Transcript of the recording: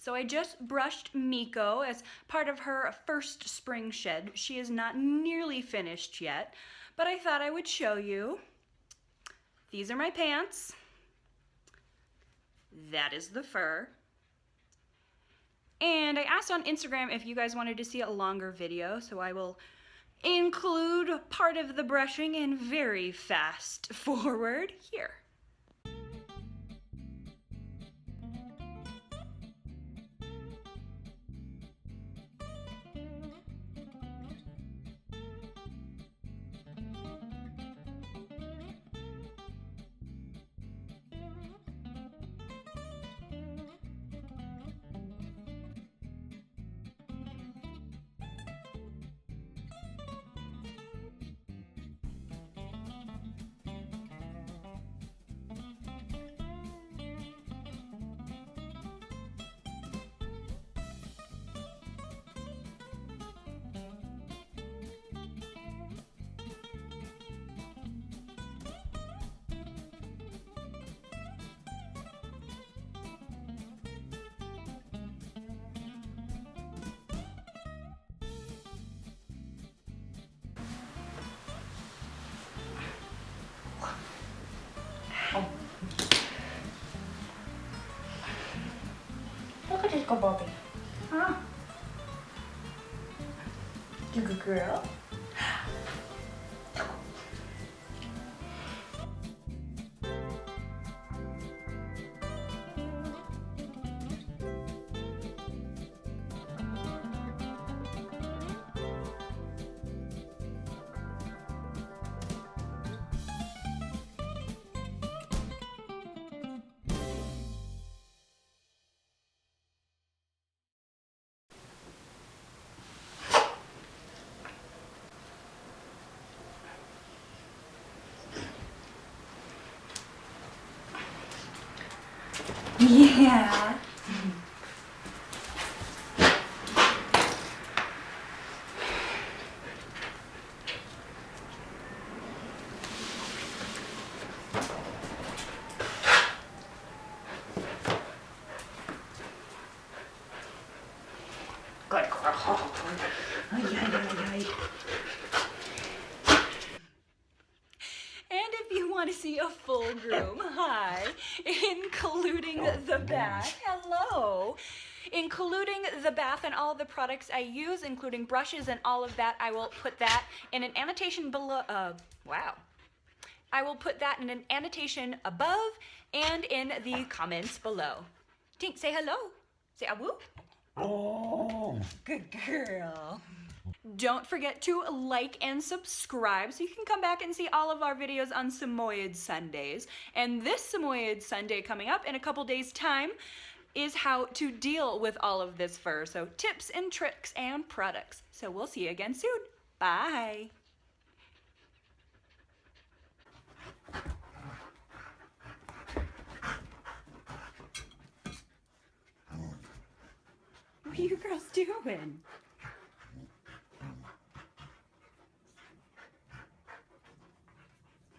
So I just brushed Meeko as part of her first spring shed. She is not nearly finished yet, but I thought I would show you. These are my pants. That is the fur. And I asked on Instagram if you guys wanted to see a longer video, so I will include part of the brushing in very fast forward here. Look at this go Bobby. Huh? You good girl? Yeah. Good girl. Ay, ay, ay, ay. And if you want to see a full groom, hi, including the bath, hello, including the bath and all the products I use, including brushes and all of that, I will put that in an annotation below, wow. I will put that in an annotation above and in the comments below. Tink, say hello. Say a whoop. Oh. Good girl. Don't forget to like and subscribe so you can come back and see all of our videos on Samoyed Sundays. And this Samoyed Sunday coming up in a couple days' time is how to deal with all of this fur. So tips and tricks and products. So we'll see you again soon. Bye. What are you girls doing?